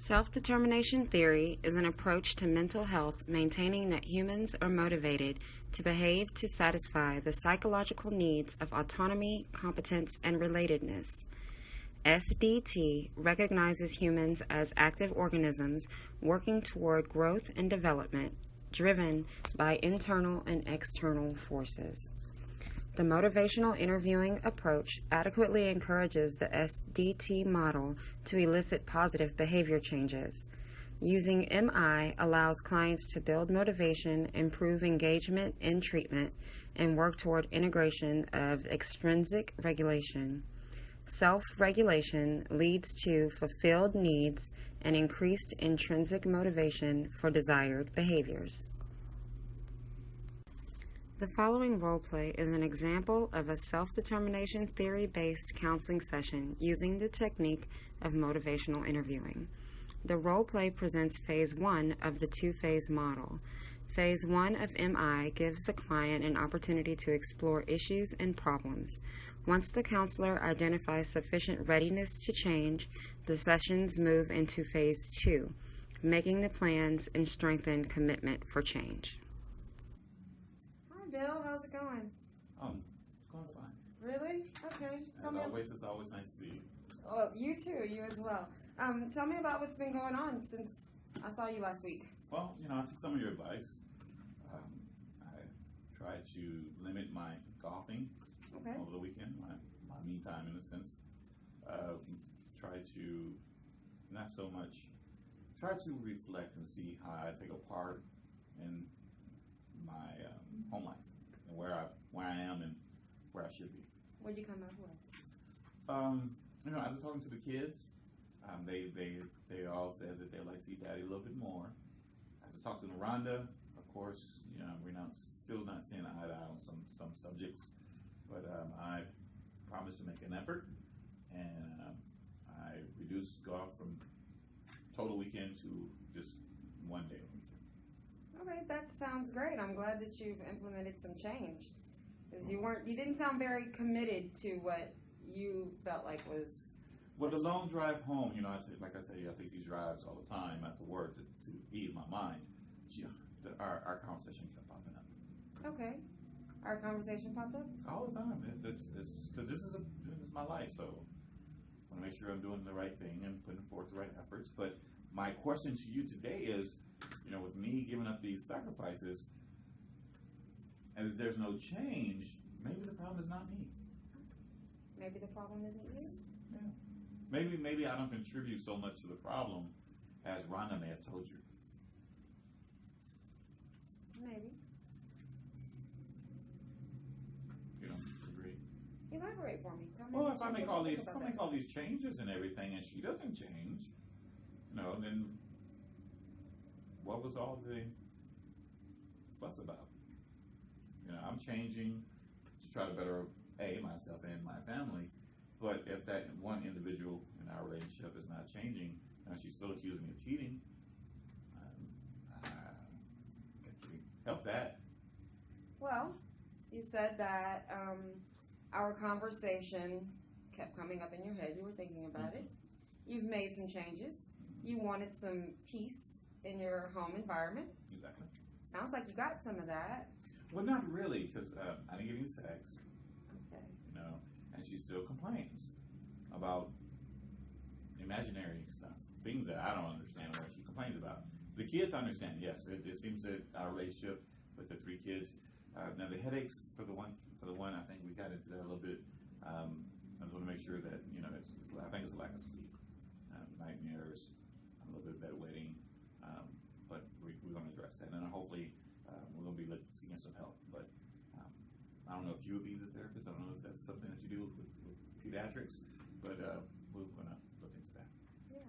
Self-determination theory is an approach to mental health maintaining that humans are motivated to behave to satisfy the psychological needs of autonomy, competence, and relatedness. SDT recognizes humans as active organisms working toward growth and development, driven by internal and external forces. The motivational interviewing approach adequately encourages the SDT model to elicit positive behavior changes. Using MI allows clients to build motivation, improve engagement in treatment, and work toward integration of extrinsic regulation. Self-regulation leads to fulfilled needs and increased intrinsic motivation for desired behaviors. The following roleplay is an example of a self-determination theory-based counseling session using the technique of motivational interviewing. The roleplay presents Phase 1 of the two-phase model. Phase 1 of MI gives the client an opportunity to explore issues and problems. Once the counselor identifies sufficient readiness to change, the sessions move into Phase 2, making the plans and strengthen commitment for change. Bill, how's it going? It's going fine. Really? Okay. It's always nice to see you. Well, you too. You as well. Tell me about what's been going on since I saw you last week. Well, I took some of your advice. I tried to limit my golfing over the weekend, my me time in a sense. Try to reflect and see how I take a part in my home life and where I am and where I should be. What did you come up with? I was talking to the kids. They all said that they'd like to see Daddy a little bit more. I just talked to Rhonda. Of course, we're still not seeing eye to eye on some subjects, but I promised to make an effort, and I reduced golf from total weekend to just one day. Okay, that sounds great. I'm glad that you've implemented some change, because you didn't sound very committed to what you felt like was. Well, the long drive home, I take these drives all the time after work to ease my mind. Our conversation kept popping up. Okay, our conversation popped up all the time. Because this is my life, so I want to make sure I'm doing the right thing and putting forth the right efforts. But my question to you today is, with me giving up these sacrifices, and if there's no change, maybe the problem is not me. Maybe the problem isn't you? Yeah. Maybe I don't contribute so much to the problem as Rhonda may have told you. Maybe. You don't agree? Elaborate for me. Tell me. Well, if I make all these changes and everything, and she doesn't change, then what was all the fuss about? I'm changing to try to better myself and my family, but if that one individual in our relationship is not changing, and she's still accusing me of cheating, can we help that? Well, you said that our conversation kept coming up in your head. You were thinking about it. You've made some changes. You wanted some peace in your home environment. Exactly. Sounds like you got some of that. Well, not really, because I didn't give you sex. Okay. And she still complains about imaginary stuff, things that I don't understand what she complains about. The kids understand, yes. It seems that our relationship with the three kids, now the headaches for the one, I think we got into that a little bit. I just want to make sure that, I think it's a lack of sleep, nightmares, a little bit of bedwetting, but we're going to address that. And then hopefully we're going to be seeking some help. But I don't know if you would be the therapist. I don't know if that's something that you do with pediatrics, but we're going to look into that. Yeah,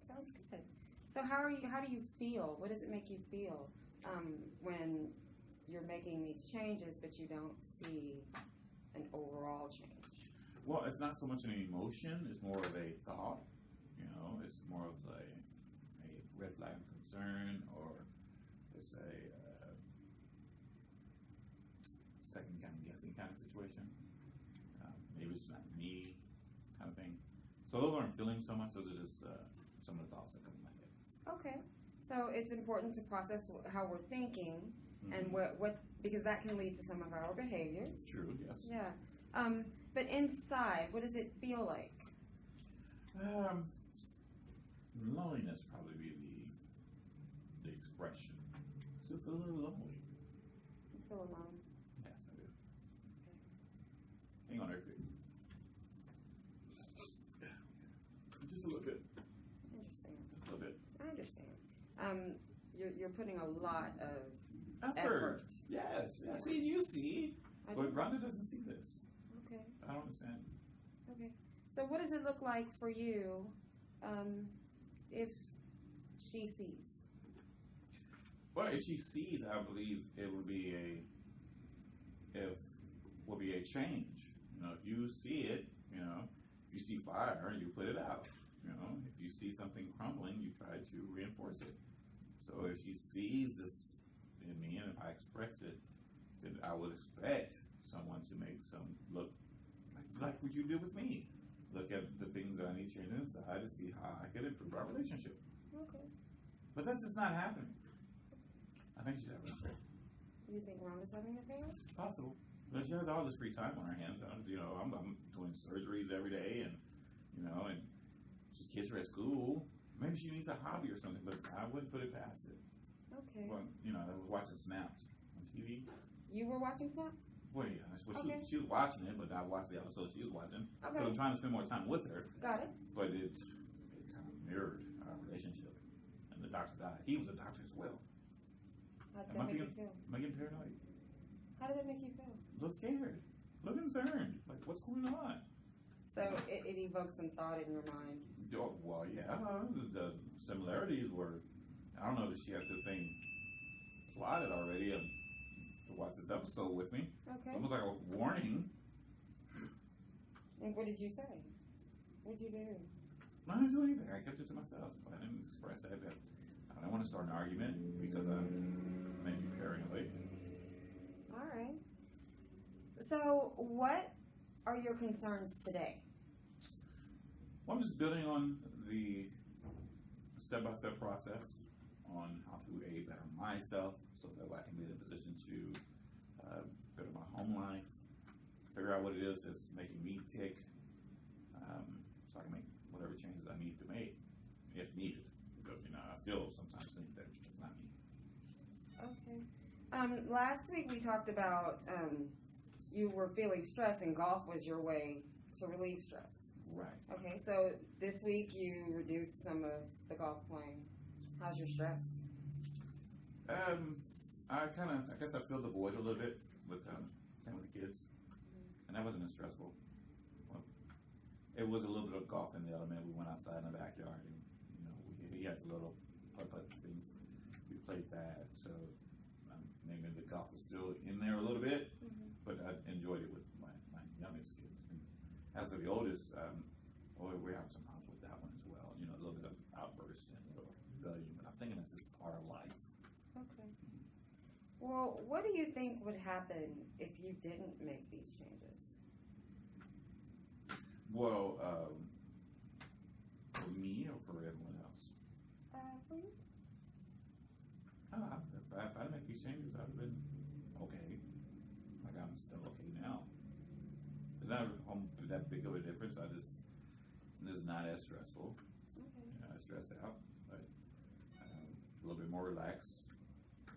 sounds good. So how do you feel? What does it make you feel when you're making these changes, but you don't see an overall change? Well, it's not so much an emotion. It's more of a thought. It's more of a red flag concern, or it's a second kind of guessing kind of situation. Maybe it's not me kind of thing. So those aren't feelings so much. Those are just some of the thoughts that come in my head. Okay. So it's important to process how we're thinking and what because that can lead to some of our behaviors. True, yes. Yeah. But inside, what does it feel like? Loneliness probably be the expression. Still feel a little lonely. You feel alone? Yes, I do. Okay. Hang on there, quick. Just a little bit. I understand. Just a little bit. I understand. You're putting a lot of Effort. Yes. Yeah. See, you see. But Rhonda doesn't see this. Okay. I don't understand. Okay. So what does it look like for you if she sees? Well, if she sees, I believe it would be a change. You know, if you see it, you know, if you see fire, you put it out. You know, if you see something crumbling, you try to reinforce it. So if she sees this in me, and if I express it, then I would expect someone to make some look like what you did with me. Look at the things that I need to change inside to see how I could improve our relationship. Okay. But that's just not happening. I think she's having an affair. You think Rhonda's having an affair? Possible. But she has all this free time on her hands. You know, I'm doing surgeries every day, and you know, and just kids are at school. Maybe she needs a hobby or something, but I wouldn't put it past it. Okay. Well, you know, I was watching Snapped on TV. You were watching Snapped? Well, yeah, well, Okay. she was watching it, but I watched the episode she was watching. Okay. So I'm trying to spend more time with her. Got it. But it kind of mirrored our relationship. And the doctor died. He was a doctor as well. How did that make you feel? Am I getting paranoid? How did that make you feel? A little scared. A little concerned. Like, what's going on? So it evokes some thought in your mind. Oh, well, yeah. The similarities were, I don't know if she has the thing plotted already to watch this episode with me. Okay. Almost like a warning. And what did you say? What did you do? I didn't do anything. I kept it to myself. I didn't express that. I don't want to start an argument because I may be paranoid. All right. So what are your concerns today? Well, I'm just building on the step-by-step process on how to better myself so that I can be in a position to better my home life, figure out what it is that's making me tick, so I can make whatever changes I need to make, if needed. Because, you know, I still sometimes think that it's not me. Okay. Last week we talked about you were feeling stress and golf was your way to relieve stress. Right. Okay, so this week you reduced some of the golf playing. How's your stress? I guess I filled the void a little bit with playing with the kids, and that wasn't as stressful. Well, it was a little bit of golf in the element. We went outside in the backyard, and you know, he had the little putt things. We played that, so maybe the golf was still in there a little bit, but I enjoyed it with my youngest kid. And as for the oldest, we're having some problems with that one as well. You know, a little bit of outburst and a little rebellion, but I'm thinking that's just part of life. Okay. Well, what do you think would happen if you didn't make these changes? Well, for me or for everyone else? For you. If I didn't make these changes, I'd have been okay. Like I'm still okay now. It's not that big of a difference. It's not as stressful. Okay. You know, I stressed out, but a little bit more relaxed.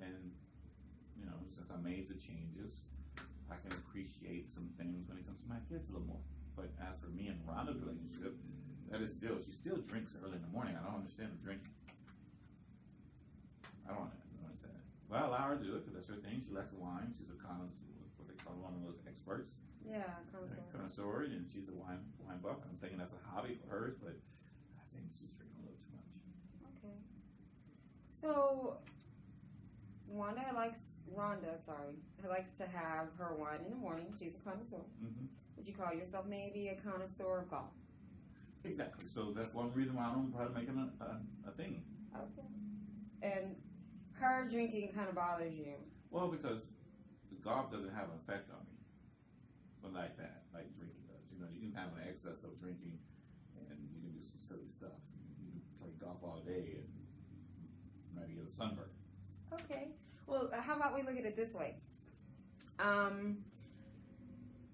And, you know, since I made the changes, I can appreciate some things when it comes to my kids a little more. But as for me and Rhonda's relationship, she still drinks early in the morning. I don't understand her drinking. I don't understand it. Well, I allow her to do it because that's her thing. She likes wine. She's what they call one of those experts. Yeah, connoisseur. And she's a wine buff. I'm thinking that's a hobby for hers, but I think she's drinking a little too much. Okay. So Rhonda likes to have her wine in the morning. She's a connoisseur. Mm-hmm. Would you call yourself maybe a connoisseur of golf? Exactly. So that's one reason why I don't try to make it a thing. Okay. And her drinking kind of bothers you. Well, because the golf doesn't have an effect on me, but like that, like drinking does. You know, you can have an excess of drinking, and you can do some silly stuff. You play golf all day and maybe get a sunburn. Okay. Well, how about we look at it this way?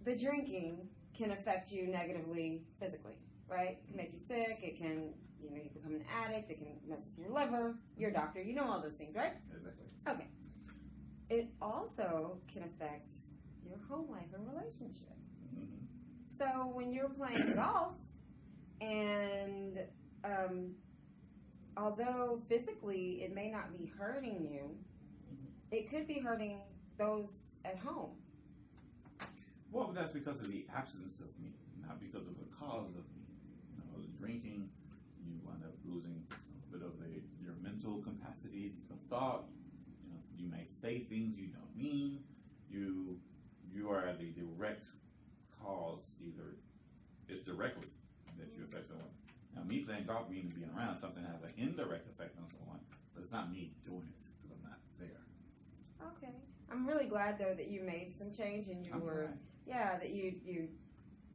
The drinking can affect you negatively physically, right? It can make you sick. It can, you become an addict. It can mess with your liver. You're a doctor. You know all those things, right? Exactly. Okay. It also can affect your home life and relationship. Mm-hmm. So when you're playing golf, and although physically it may not be hurting you, it could be hurting those at home. Well, that's because of the absence of me, not because of the cause of me. The drinking, you wind up losing a bit of your mental capacity of thought. You may say things you don't mean. You are the direct cause, either it's directly that you affect someone. Now, me playing golf means being around something that has an indirect effect on someone, but it's not me doing it because I'm not there. Okay. I'm really glad, though, that you made some change and that you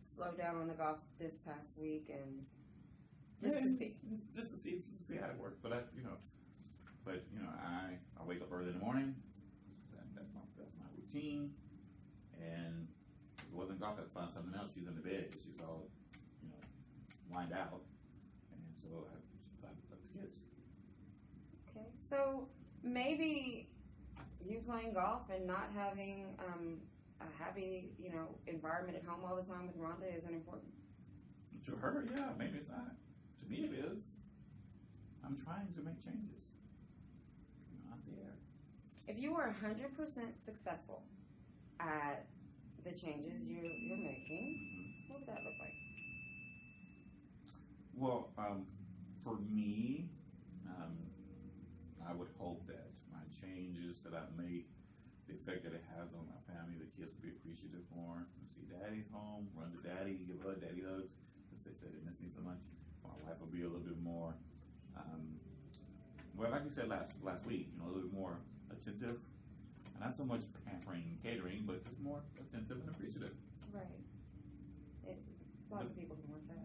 slowed down on the golf this past week and just to see how it works. But I wake up early in the morning. That's my routine. And if it wasn't golf, I'd find something else. She's in the bed. She's all lined out. And so I decided to play with the kids. Okay. So maybe you playing golf and not having a happy, environment at home all the time with Rhonda isn't important. To her, yeah, maybe it's not. To me, it is. I'm trying to make changes. I'm not there. If you were 100% successful at the changes you're making, what would that look like? Well, for me, I would hope that my changes that I've made, the effect that it has on my family, the kids will be appreciative more. See daddy's home, run to daddy, give her daddy hugs, because they said they miss me so much. My wife will be a little bit more, like you said last week, a little bit more attentive. Not so much pampering and catering, but just more attentive and appreciative. Right. Lots of people can work that.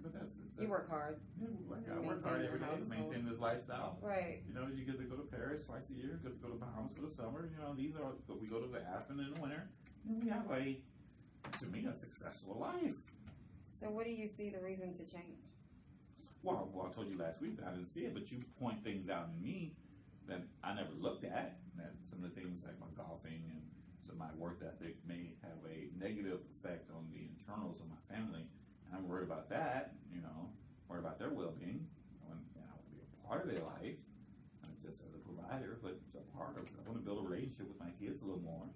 But that's you work hard. Yeah, I work hard every day to maintain this lifestyle. Right. You get to go to Paris twice a year, get to go to Bahamas for the summer. We go to the Aspen in the winter. And we have to me, a successful life. So what do you see the reason to change? Well, I told you last week that I didn't see it, but you point things out in me that I never looked at. That some of the things like my golfing and some of my work ethic may have a negative effect on the internals of my family. And I'm worried about that, worried about their well-being. I want to be a part of their life, not just as a provider, but a part of it. I want to build a relationship with my kids a little more.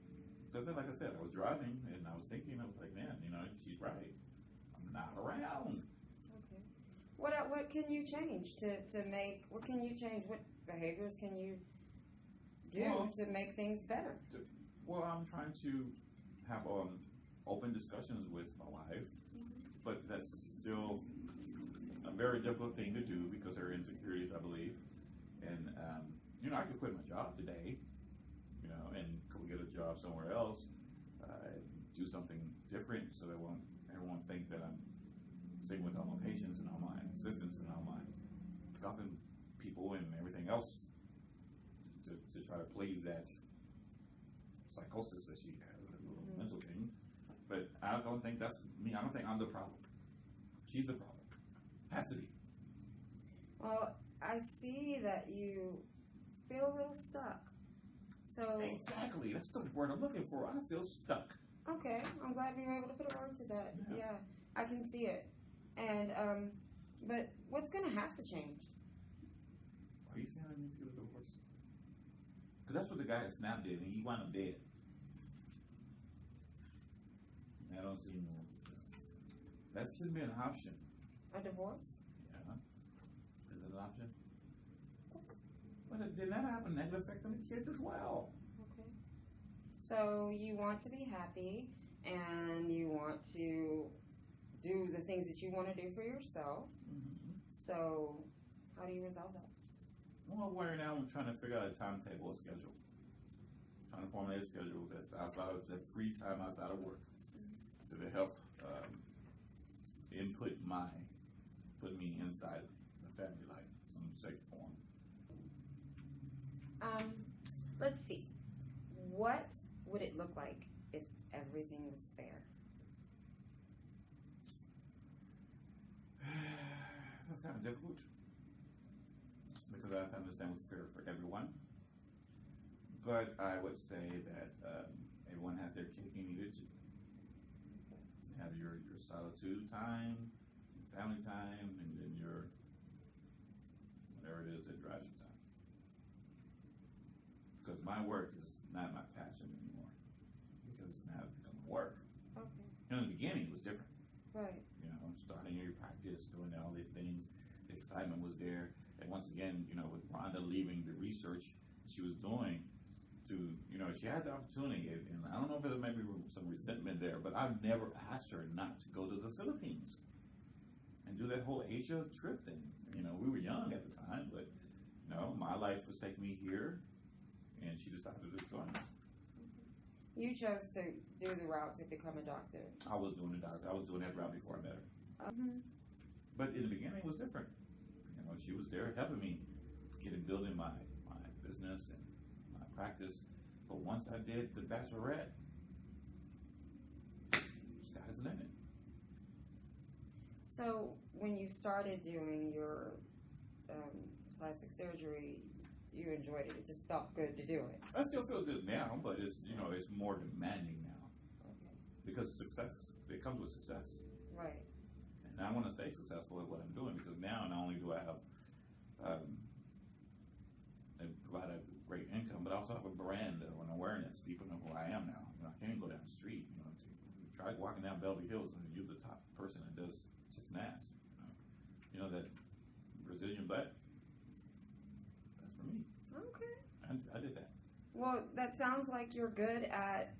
Because then, like I said, I was driving and I was thinking, I was like, man, she's right. I'm not around. Okay. What can you change what can you change? What behaviors can you do to make things better? Well, I'm trying to have open discussions with my wife, but that's still a very difficult thing to do because there are insecurities, I believe. And, I could quit my job today, and go get a job somewhere else, do something different so that everyone think that I'm staying with all my patients and all my assistants and all my golfing people and everything else to try to please that psychosis that she has, a little mental thing. But I don't think that's me. I don't think I'm the problem. She's the problem. Has to be. Well, I see that you feel a little stuck. So exactly, that's the word I'm looking for. I feel stuck. Okay, I'm glad we were able to put a word to that. Yeah, I can see it. And but what's going to have to change? Are you saying I need to get a divorce? Because that's what the guy at Snap did, and he wound up dead. I don't see no. That shouldn't be an option. A divorce? Yeah. Is it an option? Of course. But then that have a negative effect on the kids as well. Okay. So you want to be happy, and you want to do the things that you want to do for yourself. Mm-hmm. So how do you resolve that? Well, right now I'm trying to figure out a timetable, a schedule. Trying to formulate a schedule that's outside of that free time outside of work. To help put me inside the a family life, some shape form. Let's see. What would it look like if everything was fair? That's kind of difficult because I have to understand what's fair for everyone. But I would say that everyone has their cake and eat it too. You have your solitude time, family time, and then your whatever it is that drives your time. Because my work is not my passion anymore. Because now it's become work. Okay. In the beginning, it was different. Right. You know, starting your practice, doing all these things, the excitement was there. And once again, you know, with Rhonda leaving the research she was doing to, you know, she had the opportunity, and I don't know if there may be some resentment there, but I've never asked her not to go to the Philippines and do that whole Asia trip thing. You know, we were young at the time, but, you know, my life was taking me here, and she decided to join us. You chose to do the route to become a doctor. I was doing the doctor. I was doing that route before I met her. But in the beginning, it was different. You know, she was there helping me building my business and my practice. But once I did the bachelorette, sky's the limit. So when you started doing your plastic surgery, you enjoyed it. It just felt good to do it. I still feel good now, but it's, you know, it's more demanding now. Okay. Because success, it comes with success. Right. And I want to stay successful at what I'm doing, because now not only do I have provide a great income, but I also have a brand or an awareness. People know who I am now. You know, I can't even go down the street. You know, try walking down Bellevue Hills and you're the top person that does tits and ass. You know that Brazilian butt. That's for me. Okay. I did that. Well, that sounds like you're good at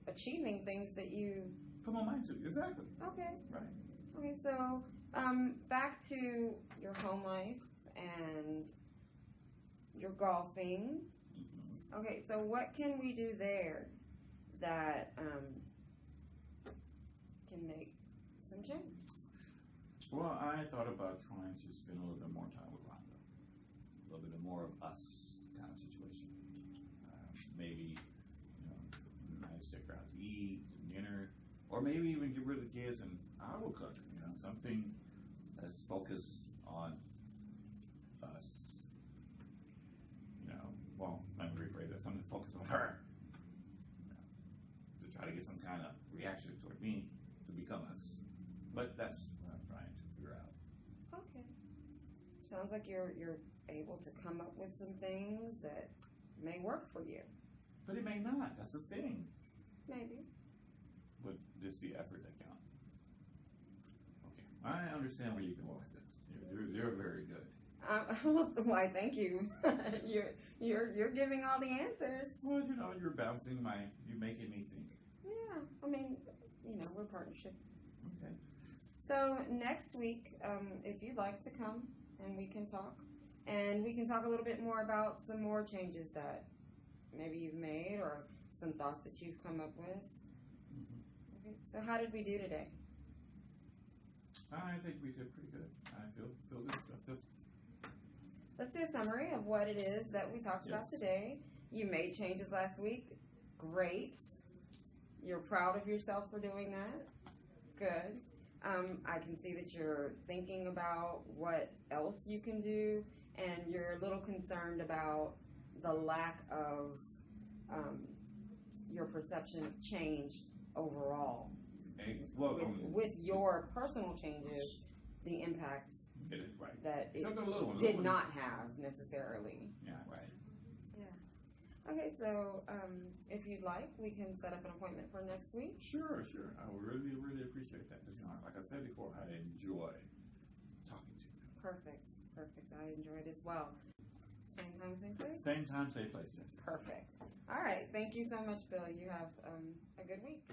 achieving things that you put my mind to. Exactly. Okay. Right. Okay, so back to your home life and your golfing. Mm-hmm. Okay, so what can we do there that can make some change? Well, I thought about trying to spend a little bit more time with Rhonda. A little bit more of us kind of situation. Maybe, you know, nice take her out to eat, dinner, or maybe even get rid of the kids and I will cook. You know, something that's focused on us. You know, well, let me rephrase that. Something focused on her. You know, to try to get some kind of reaction toward me to become us. But that's what I'm trying to figure out. Okay. Sounds like you're able to come up with some things that may work for you. But it may not. That's the thing. Maybe. But it's the effort that counts. Okay. I understand where you're going with this. You're very good. Why, thank you. You're giving all the answers. Well, you know, you're bouncing you're making me think. Yeah, I mean, you know, we're partnership. Okay. So next week, if you'd like to come and we can talk a little bit more about some more changes that maybe you've made or some thoughts that you've come up with. Mm-hmm. Okay. So how did we do today? I think we did pretty good. I feel good. Let's do a summary of what it is that we talked about today. You made changes last week. Great. You're proud of yourself for doing that. Good. I can see that you're thinking about what else you can do, and you're a little concerned about the lack of your perception of change overall. With your personal changes, the impact that it did not have necessarily. Yeah, right. Yeah. Okay, so if you'd like, we can set up an appointment for next week. Sure. I would really appreciate that. Because, you know, like I said before, I enjoy talking to you. Perfect. I enjoyed as well. Same time, same place? Same time, same place, yes. Perfect. All right. Thank you so much, Bill. You have a good week.